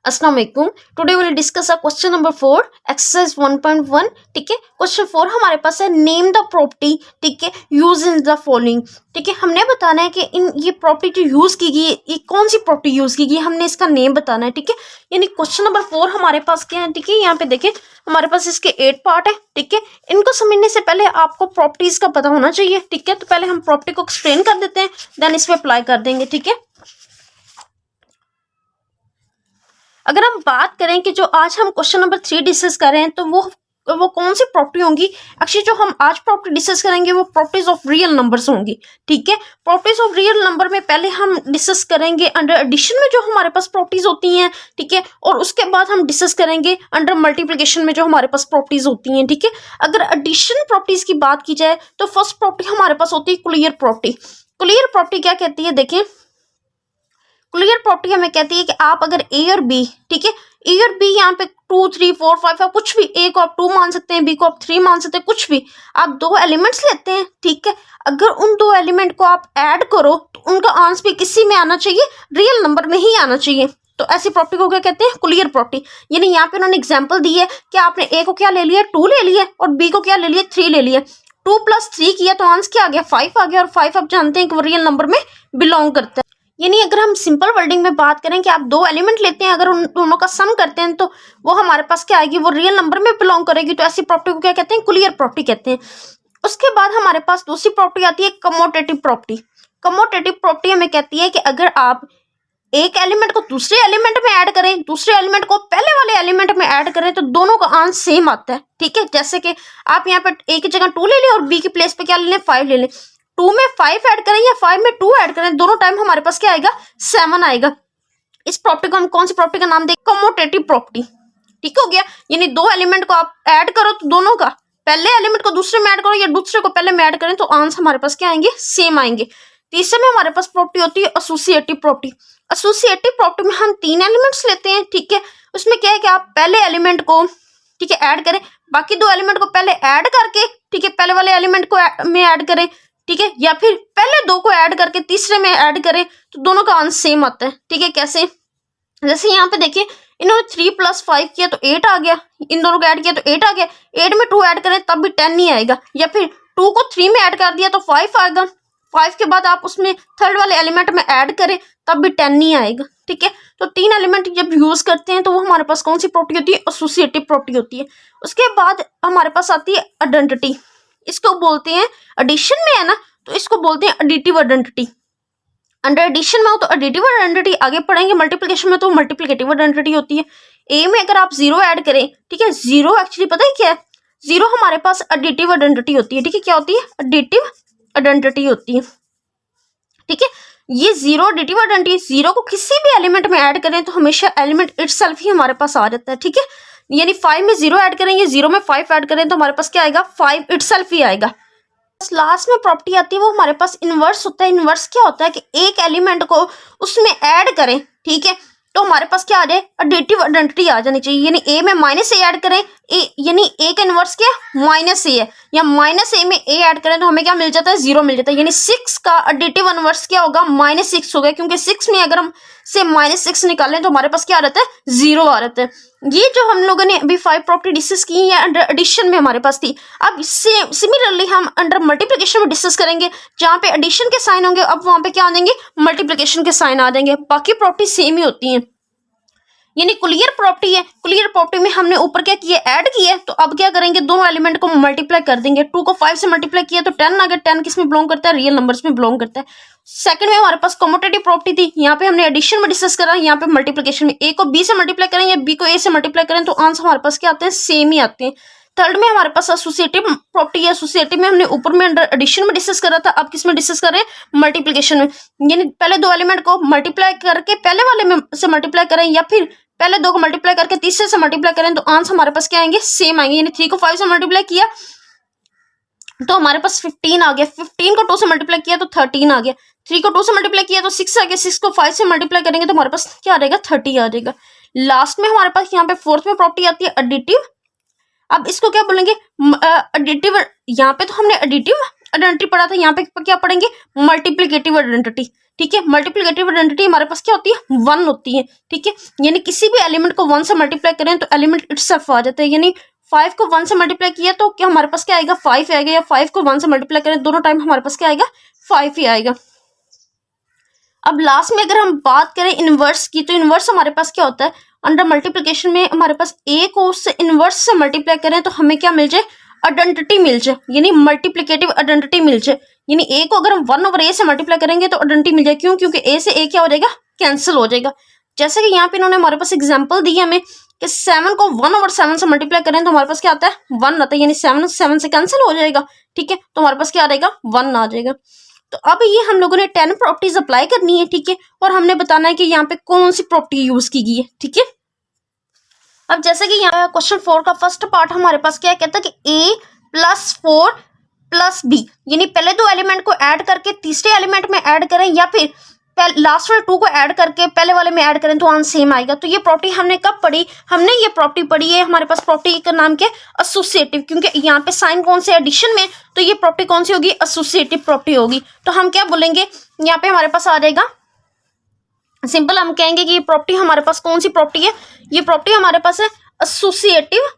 अस्सलाम वालेकुम। Today will discuss a question number 4 exercise 1.1। ठीक है, क्वेश्चन 4 हमारे पास है नेम द प्रॉपर्टी। ठीक है, यूज इन द फॉलोइंग। ठीक है, हमने बताना है कि इन ये प्रॉपर्टी जो यूज की गई है ये कौन सी प्रॉपर्टी यूज की गई है, हमने इसका नेम बताना है। ठीक है, यानी क्वेश्चन नंबर 4 हमारे पास क्या है। ठीक है, यहाँ पे देखें हमारे पास इसके 8 पार्ट है। ठीक है, इनको समझने से पहले आपको प्रॉपर्टीज का पता होना चाहिए। ठीक है, तो पहले हम प्रॉपर्टी को एक्सप्लेन कर देते हैं, देन इस पे अप्लाई कर देंगे। ठीक है, अगर हम बात करें कि जो आज हम क्वेश्चन नंबर 3 डिस्कस कर रहे हैं तो वो कौन सी प्रॉपर्टी होंगी। एक्चुअली जो हम आज प्रॉपर्टी डिस्कस करेंगे वो प्रॉपर्टीज ऑफ रियल नंबर्स होंगी। ठीक है, प्रॉपर्टीज ऑफ रियल नंबर में पहले हम डिस्कस करेंगे अंडर एडिशन में जो हमारे पास प्रॉपर्टीज होती हैं। ठीक है, और उसके बाद हम डिस्कस करेंगे अंडर मल्टीप्लिकेशन में जो हमारे पास प्रॉपर्टीज होती हैं। ठीक है, अगर एडिशन प्रॉपर्टीज की बात की जाए तो फर्स्ट प्रॉपर्टी हमारे पास होती है क्लियर प्रॉपर्टी। क्लियर प्रॉपर्टी क्या कहती है, देखें क्लियर प्रॉपर्टी हमें कहती है कि आप अगर ए और बी, ठीक है, ए और बी यहाँ पे 2 3 4 5 आप कुछ भी, ए को आप 2 मान सकते हैं, बी को आप 3 मान सकते हैं, कुछ भी आप दो एलिमेंट्स लेते हैं। ठीक है, अगर उन दो एलिमेंट को आप ऐड करो तो उनका आंसर भी किसी में आना चाहिए, रियल नंबर में ही आना चाहिए। तो ऐसी प्रॉपर्टी को क्या कहते हैं, क्लियर प्रॉपर्टी। यानी यहाँ पे उन्होंने एग्जाम्पल दी है कि आपने ए को क्या ले लिया, 2 ले लिया, और बी को क्या ले लिया, 3 ले लिया। 2 + 3 किया तो आंसर क्या आ गया, 5 आ गया, और 5 आप जानते हैं कि वो रियल नंबर में बिलोंग करता है। यानी अगर हम सिंपल वर्डिंग में बात करें कि आप दो एलिमेंट लेते हैं, अगर उन दोनों का सम करते हैं तो वो हमारे पास क्या आएगी, वो रियल नंबर में बिलोंग करेगी। तो ऐसी प्रॉपर्टी को क्या कहते हैं, क्लियर प्रॉपर्टी कहते हैं। उसके बाद हमारे पास दूसरी प्रॉपर्टी आती है कमोटेटिव प्रॉपर्टी। कमोटेटिव प्रॉपर्टी हमें कहती है कि अगर आप एक एलिमेंट को दूसरे एलिमेंट में ऐड करें, दूसरे एलिमेंट को पहले वाले एलिमेंट में ऐड करें तो दोनों का आंसर सेम आता है। ठीक है, जैसे कि आप यहाँ पे ए की जगह 2 ले लें और बी की प्लेस पे क्या ले लें, 5 ले लें। 2 में 5 ऐड करें या 5 में 2 ऐड करें, दोनों टाइम हमारे पास क्या आएगा, 7 आएगा। इस प्रॉपर्टी को हम कौन सी प्रॉपर्टी का नाम देंगे, कमोटेटिव प्रॉपर्टी। ठीक हो गया, यानी दो एलिमेंट को आप ऐड करो तो दोनों का पहले एलिमेंट को दूसरे में ऐड करो या दूसरे को पहले में ऐड करें तो आंसर हमारे पास क्या आएंगे, सेम आएंगे। तीसरे में हमारे पास प्रॉपर्टी होती है एसोसिएटिव प्रॉपर्टी। एसोसिएटिव प्रॉपर्टी में हम 3 एलिमेंट्स लेते हैं। ठीक है, उसमें क्या है कि आप पहले एलिमेंट को, ठीक है, ऐड करें, बाकी दो एलिमेंट को पहले ऐड करके, ठीक है, पहले वाले एलिमेंट को में ऐड करें, ठीक है, या फिर पहले दो को ऐड करके तीसरे में ऐड करें तो दोनों का आंसर सेम आता है। ठीक है, कैसे, जैसे यहाँ पे देखिए इन्होंने 3 + 5 किया तो 8 आ गया, इन दोनों को ऐड किया तो 8 आ गया। 8 में 2 ऐड करें तब भी 10 नहीं आएगा, या फिर 2 को 3 में ऐड कर दिया तो 5 आएगा। 5 के बाद आप उसमें थर्ड वाले एलिमेंट में ऐड करें तब भी 10 नहीं आएगा। ठीक है, तो 3 एलिमेंट जब यूज करते हैं तो वो हमारे पास कौन सी प्रॉपर्टी होती है, एसोसिएटिव प्रॉपर्टी होती है। उसके बाद हमारे पास आती है आइडेंटिटी। इसको बोलते हैं, एडिशन में है ना तो इसको बोलते हैं एडिटिव आइडेंटिटी। अंडर एडिशन में हो तो एडिटिव आइडेंटिटी, आगे पढ़ेंगे मल्टीप्लिकेशन में तो मल्टीप्लिकेटिव आइडेंटिटी होती है। ए में अगर आप 0 ऐड करें, ठीक है, 0 एक्चुअली पता है क्या है, 0 हमारे पास एडिटिव आइडेंटिटी होती है। ठीक है, क्या होती है, एडिटिव आइडेंटिटी होती है। ठीक है, ये 0 एडिटिव आइडेंटिटी, 0 को किसी भी एलिमेंट में ऐड करें तो हमेशा एलिमेंट इटसेल्फ ही हमारे पास आ जाता है। ठीक है, यानी 5 में 0 ऐड करें या 0 में 5 ऐड करें तो हमारे पास क्या आएगा, 5 इटसेल्फ ही आएगा। लास्ट में प्रॉपर्टी आती है वो हमारे पास इनवर्स होता है। इनवर्स क्या होता है कि एक एलिमेंट को उसमें ऐड करें, ठीक है, तो हमारे पास क्या आ जाए, एडिटिव आइडेंटिटी आ जानी चाहिए। यानी ए में -a ऐड करें, ए यानी ए का इनवर्स क्या -a है, या -a में a ऐड करें तो हमें क्या मिल जाता है, 0 मिल जाता है। यानी 6 का एडिटिव इनवर्स क्या होगा, -6 होगा, क्योंकि 6 में अगर हम से -6 निकालें तो हमारे पास क्या आ जाता है, 0 आ जाता है। ये जो हम लोगों ने अभी 5 प्रॉपर्टी डिस्कस की है अंडर एडिशन में हमारे पास थी। अब सिमिलरली हम अंडर मल्टीप्लिकेशन में डिस्कस करेंगे, जहाँ पे एडिशन के साइन होंगे अब वहां पे क्या आ जाएंगे, मल्टीप्लिकेशन के साइन आ जाएंगे। बाकी प्रॉपर्टी सेम ही होती हैं। यानी क्लियर प्रॉपर्टी है, क्लियर प्रॉपर्टी में हमने ऊपर क्या किया, ऐड किया, तो अब क्या करेंगे, दोनों एलिमेंट को मल्टीप्लाई कर देंगे। 2 को 5 से मल्टीप्लाई किया तो 10 आ गया। 10 किस में बिलोंग करता है, रियल नंबर्स में बिलोंग करता है। सेकंड में हमारे पास कमोटेटिव प्रॉपर्टी थी, यहाँ पे हमने एडिशन में डिस्कस करा, यहाँ पे मल्टीप्लिकेशन में। ए को बी से मल्टीप्लाई करें या बी को ए से मल्टीप्लाई करें तो आंसर हमारे पास क्या आते हैं, सेम ही आते हैं। थर्ड में हमारे पास एसोसिएटिव प्रॉपर्टी है। एसोसिएटिव में हमने ऊपर में अंडर एडिशन में डिस्कस करा था, अब किस में डिस्कस कर रहे हैं, मल्टीप्लिकेशन में। यानी पहले दो एलिमेंट को मल्टीप्लाई करके पहले वाले में से मल्टीप्लाई करें, या फिर पहले 2 को मल्टीप्लाई करके तीसरे से मल्टीप्लाई करें तो आंसर हमारे पास क्या आएंगे, सेम आएंगे। यानी 3 को 5 से मल्टीप्लाई किया तो हमारे पास 15 आ गया, 15 को 2 से मल्टीप्लाई किया तो 13 आ गया, 3 को 2 से मल्टीप्लाई किया तो 6 आ गया, 6 को 5 से मल्टीप्लाई करेंगे तो हमारे पास क्या आ जाएगा, 30 आ जाएगा। लास्ट में हमारे पास यहाँ पे फोर्थ में प्रॉपर्टी आती है एडिटिव। अब इसको क्या बोलेंगे, एडिटिव। यहाँ पे तो हमने एडिटिव आइडेंटिटी पढ़ा था, यहाँ पे क्या पढ़ेंगे, मल्टीप्लिकेटिव आइडेंटिटी। ठीक है। मल्टीप्लिकेटिव आइडेंटिटी हमारे पास क्या होती है, 1 होती है, ठीक है। यानी किसी भी एलिमेंट को 1 से मल्टीप्लाई करें तो एलिमेंट इटसेल्फ आ जाता है। यानी 5 को 1 से मल्टीप्लाई किया तो क्या हमारे पास क्या आएगा, 5 आएगा, या 5 को 1 से मल्टीप्लाई करें दोनों टाइम हमारे पास क्या आएगा, 5 ही आएगा। अब लास्ट में अगर हम बात करें इनवर्स की, तो इनवर्स हमारे पास क्या होता है, अंडर मल्टीप्लिकेशन में हमारे पास ए को उससे इनवर्स से मल्टीप्लाई करें तो हमें क्या मिल जाए, आइडेंटिटी मिल जाए, यानी मल्टीप्लिकेटिव आइडेंटिटी मिल जाए। यानी ए को अगर हम 1/a से मल्टीप्लाई करेंगे तो आइडेंटिटी मिल जाए, क्यों, क्योंकि ए से ए क्या हो जाएगा, कैंसिल हो जाएगा। जैसे कि यहाँ पे इन्होंने हमारे पास एग्जाम्पल दी है हमें कि 7 को 1/7 से मल्टीप्लाई करें तो हमारे पास क्या आता है, 1 आता है, यानी 7 से कैंसिल हो जाएगा, ठीक है। तो हमारे पास क्या आ जाएगा, 1 आ जाएगा। तो अब ये हम लोगों ने 10 प्रॉपर्टीज अप्लाई करनी है, ठीक है, और हमने बताना है कि यहाँ पे कौन सी प्रॉपर्टी यूज की गई है, ठीक है। अब जैसे कि यहाँ क्वेश्चन 4 का फर्स्ट पार्ट हमारे पास क्या कहता है कि a + 4 + b, यानी पहले 2 एलिमेंट को ऐड करके तीसरे एलिमेंट में ऐड करें या फिर लास्ट वाले 2 को ऐड करके पहले वाले में ऐड करें तो आंसर सेम आएगा। तो ये प्रॉपर्टी हमने कब पढ़ी, हमने ये प्रॉपर्टी पढ़ी है, हमारे पास प्रॉपर्टी का नाम क्या है, एसोसिएटिव, क्योंकि यहाँ पे साइन कौन से एडिशन में, तो ये प्रॉपर्टी कौन सी होगी, एसोसिएटिव प्रॉपर्टी होगी। तो हम क्या बोलेंगे, यहाँ पे हमारे पास आ जाएगा सिंपल, हम कहेंगे कि ये प्रॉपर्टी हमारे पास कौन सी प्रॉपर्टी है, ये प्रॉपर्टी हमारे पास है एसोसिएटिव,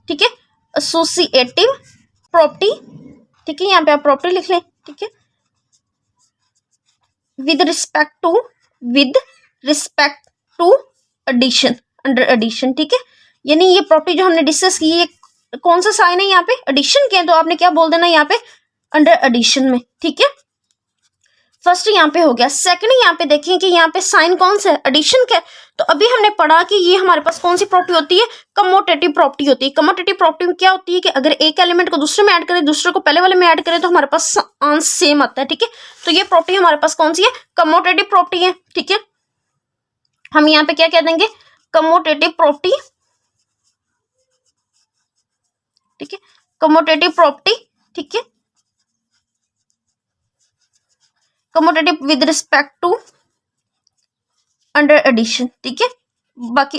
ठीक है, एसोसिएटिव प्रॉपर्टी, ठीक है। यहाँ पे आप प्रॉपर्टी लिख लें, ठीक है, with respect to addition, under addition, ठीक है। यानी ये प्रॉपर्टी जो हमने डिस्कस की है कौन सा साइन है, यहाँ पे एडिशन के, तो आपने क्या बोल देना यहाँ पे, अंडर एडिशन में, ठीक है। फर्स्ट यहाँ पे हो गया। सेकंड यहाँ पे देखें कि यहाँ पे साइन कौन सा है, एडिशन का। तो अभी हमने पढ़ा कि ये हमारे पास कौन सी प्रॉपर्टी होती है, कमोटेटिव प्रॉपर्टी होती है। कमोटेटिव प्रॉपर्टी में क्या होती है कि अगर एक एलिमेंट को दूसरे में ऐड करें, दूसरे को पहले वाले में ऐड करें तो हमारे पास आंसर सेम आता है, ठीक है। तो ये प्रॉपर्टी हमारे पास कौन सी है, कमोटेटिव प्रॉपर्टी है, ठीक है। हम यहाँ पे क्या कह देंगे, कमोटेटिव प्रॉपर्टी, ठीक है, कमोटेटिव प्रॉपर्टी, ठीक है, commutative with respect to under addition, ठीक है, बाकी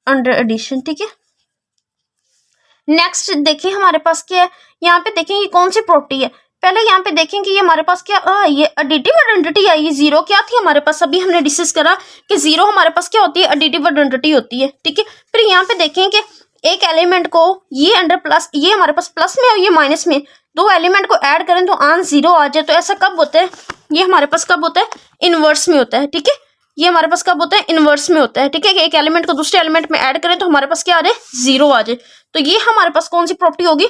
अंडर एडिशन, ठीक है। नेक्स्ट देखिए हमारे पास क्या है, यहाँ पे देखें ये कौन सी प्रॉपर्टी है। पहले यहाँ पे देखें कि ये हमारे पास क्या ये एडिटिव आइडेंटिटी आई, ये 0 क्या थी हमारे पास, अभी हमने डिस्कस करा कि 0 हमारे पास क्या होती है, एडिटिव आइडेंटिटी होती है, ठीक है। फिर यहाँ पे देखें कि एक एलिमेंट को ये अंडर प्लस, ये हमारे पास प्लस में और ये माइनस में, 2 एलिमेंट को ऐड करें तो आंसर 0 आ जाए। तो ऐसा कब होता है, ये हमारे पास कब होता है, इनवर्स में होता है, ठीक है। ये हमारे पास कब होता है, इनवर्स में होता है, ठीक है, कि एक एलिमेंट को दूसरे एलिमेंट में ऐड करें तो हमारे पास क्या आ जाए, 0 आ जाए। तो ये हमारे पास कौन सी प्रॉपर्टी होगी,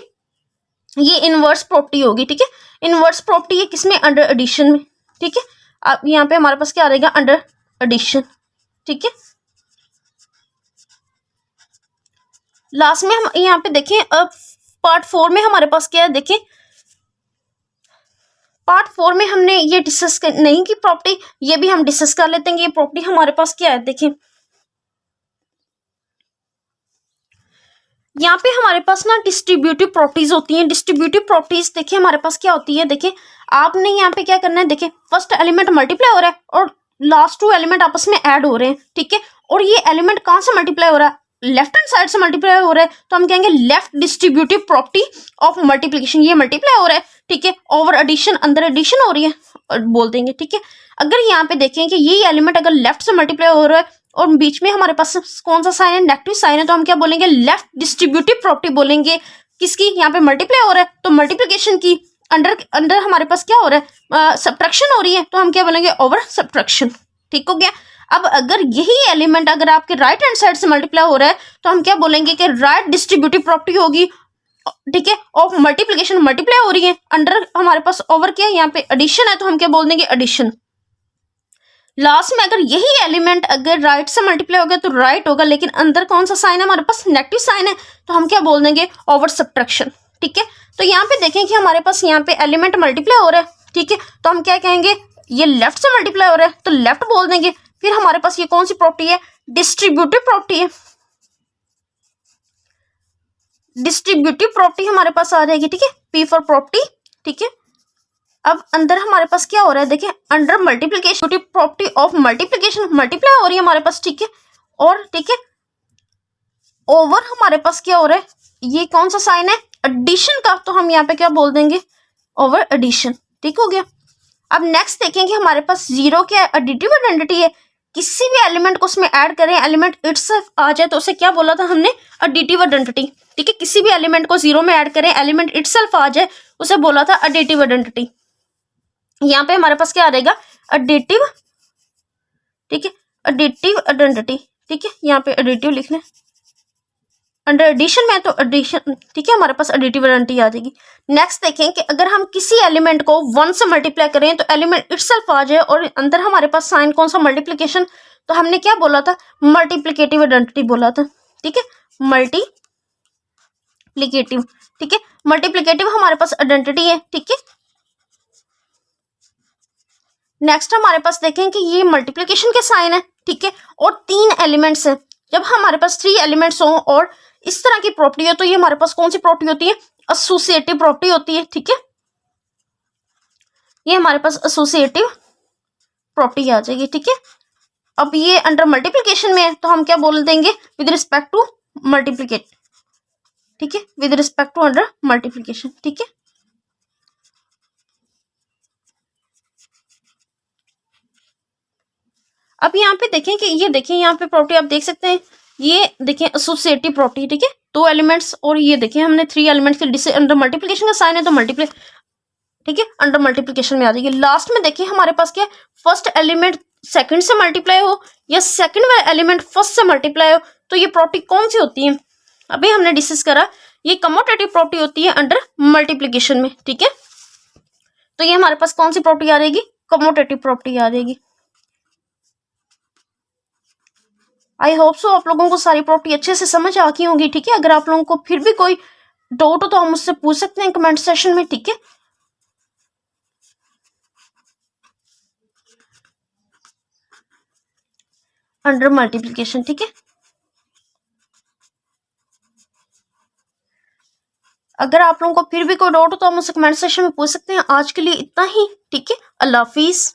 ये इनवर्स प्रॉपर्टी होगी, ठीक है। इनवर्स प्रॉपर्टी है किसमें, अंडर एडिशन में, ठीक है। अब यहाँ पे हमारे पास क्या आ जाएगा, अंडर एडिशन, ठीक है। लास्ट में हम यहाँ पे देखें, अब पार्ट 4 में हमारे पास क्या है, देखें पार्ट 4 में हमने ये डिस्कस नहीं की प्रॉपर्टी, ये भी हम डिस्कस कर लेते हैं। ये प्रॉपर्टी हमारे पास क्या है, देखें यहाँ पे हमारे पास ना डिस्ट्रीब्यूटिव प्रॉपर्टीज होती हैं। डिस्ट्रीब्यूटिव प्रॉपर्टीज देखिए हमारे पास क्या होती है, देखिए आपने यहाँ पे क्या करना है, देखिए फर्स्ट एलिमेंट मल्टीप्लाई हो रहा है और लास्ट 2 एलिमेंट आपस में ऐड हो रहे हैं, ठीक है। और ये एलिमेंट कहाँ से मल्टीप्लाई हो रहा है, लेफ्ट हैंड साइड से मल्टीप्लाई हो रहा है, तो हम कहेंगे left distributive property of multiplication. ये मल्टीप्लाई हो रहा है, ठीक है, ओवर एडिशन, अंदर एडिशन हो रही है, और बोल देंगे, ठीक है। अगर यहाँ पे देखें कि ये एलिमेंट अगर लेफ्ट से मल्टीप्लाई हो रहा है और बीच में हमारे पास कौन सा साइन है, नेगेटिव साइन है, तो हम क्या बोलेंगे, लेफ्ट डिस्ट्रीब्यूटिव प्रॉपर्टी बोलेंगे। किसकी, यहाँ पे मल्टीप्लाई हो रहा है तो मल्टीप्लिकेशन की, अंदर हमारे पास क्या हो रहा है, सब्ट्रैक्शन हो रही है, तो हम क्या बोलेंगे, ओवर सब्ट्रैक्शन, ठीक हो गया। अब अगर यही एलिमेंट अगर आपके राइट हैंड साइड से मल्टीप्लाई हो रहा है तो हम क्या बोलेंगे कि राइट डिस्ट्रीब्यूटिव प्रॉपर्टी होगी, ठीक है, ऑफ मल्टीप्लिकेशन, मल्टीप्लाई हो रही है, अंडर हमारे पास ओवर क्या है, यहाँ पे एडिशन है, तो हम क्या बोल देंगे, एडिशन। लास्ट में अगर यही एलिमेंट अगर राइट से मल्टीप्लाई हो गया तो राइट होगा, लेकिन अंदर कौन सा साइन है, हमारे पास नेगेटिव साइन है, तो हम क्या बोल देंगे, ओवर सब्ट्रैक्शन, ठीक है। तो यहाँ पे देखें कि हमारे पास यहाँ पे एलिमेंट मल्टीप्लाई हो रहा है, ठीक है, तो हम क्या कहेंगे, ये लेफ्ट से मल्टीप्लाई हो रहा है तो लेफ्ट बोल देंगे। फिर हमारे पास ये कौन सी प्रॉपर्टी है, डिस्ट्रीब्यूटिव प्रॉपर्टी है, डिस्ट्रीब्यूटिव प्रॉपर्टी हमारे पास आ जाएगी, ठीक है, पी फॉर प्रॉपर्टी, ठीक है। अब अंदर हमारे पास क्या हो रहा है, देखिए under multiplication property of multiplication, multiply हो रही है हमारे पास, ठीक है, और ठीक है ओवर हमारे पास क्या हो रहा है, ये कौन सा साइन है, एडिशन का, तो हम यहाँ पे क्या बोल देंगे, ओवर एडिशन, ठीक हो गया। अब नेक्स्ट देखेंगे हमारे पास जीरो क्या है, एडिटिव आइडेंटिटी है। किसी भी एलिमेंट को उसमें ऐड करें, एलिमेंट इटसेल्फ आ जाए तो उसे क्या बोला था हमने, एडिटिव आइडेंटिटी। ठीक है, किसी भी एलिमेंट को जीरो में ऐड करें, एलिमेंट इटसेल्फ आ जाए, उसे बोला था एडिटिव आइडेंटिटी। यहाँ पे हमारे पास क्या आ जाएगा, एडिटिव। ठीक है, एडिटिव आइडेंटिटी। ठीक है, यहाँ पे एडिटिव लिखना है, अंडर एडिशन में तो एडिशन। ठीक है, हमारे पास एडिटिव आइडेंटिटी आ जाएगी। नेक्स्ट देखें कि अगर हम किसी एलिमेंट को 1 से मल्टीप्लाई करें तो एलिमेंट इटसेल्फ आ जाए और अंदर हमारे पास साइन कौन सा, मल्टीप्लिकेशन, तो हमने क्या बोला था, मल्टीप्लिकेटिव आइडेंटिटी बोला था। ठीक है, मल्टीप्लिकेटिव। ठीक है, मल्टीप्लिकेटिव हमारे पास आइडेंटिटी है। ठीक है, नेक्स्ट हमारे पास देखें कि ये मल्टीप्लिकेशन के साइन है। ठीक है, और 3 एलिमेंट्स है। जब हमारे पास 3 एलिमेंट्स हों और इस तरह की प्रॉपर्टी हो तो ये हमारे पास कौन सी प्रॉपर्टी होती है, एसोसिएटिव प्रॉपर्टी होती है। ठीक है, ये हमारे पास एसोसिएटिव प्रॉपर्टी आ जाएगी। ठीक है, अब ये अंडर मल्टीप्लिकेशन में है तो हम क्या बोल देंगे, विद रिस्पेक्ट टू मल्टीप्लिकेट। ठीक है, with respect to under multiplication. ठीक है, अब यहाँ पे देखें कि ये देखें, यहाँ पे प्रॉपर्टी आप देख सकते हैं, ये देखें एसोसिएटिव प्रॉपर्टी। ठीक है, 2 एलिमेंट्स और ये देखें हमने 3 एलिमेंट्स के जिससे अंडर मल्टीप्लिकेशन का साइन है तो मल्टीप्लाई। ठीक है, अंडर मल्टीप्लिकेशन में आ जाएगी। लास्ट में देखिए हमारे पास क्या, फर्स्ट एलिमेंट सेकंड से मल्टीप्लाई हो या सेकंड वाला एलिमेंट फर्स्ट से मल्टीप्लाई हो, तो ये प्रॉपर्टी कौन सी होती है, अभी हमने डिस्कस करा, ये कम्यूटेटिव प्रॉपर्टी होती है अंडर मल्टीप्लिकेशन में। ठीक है, तो ये हमारे पास कौन सी प्रॉपर्टी आ जाएगी, कम्यूटेटिव प्रॉपर्टी आ जाएगी। आई होप सो आप लोगों को सारी प्रॉपर्टी अच्छे से समझ आ गई होंगी। ठीक है, अगर आप लोगों को फिर भी कोई डाउट हो तो हम मुझसे पूछ सकते हैं कमेंट सेशन में। ठीक है, अंडर मल्टीप्लिकेशन। ठीक है, अगर आप लोगों को फिर भी कोई डाउट हो तो हम मुझसे कमेंट सेशन में पूछ सकते हैं। आज के लिए इतना ही। ठीक है, अल्लाह हाफिज।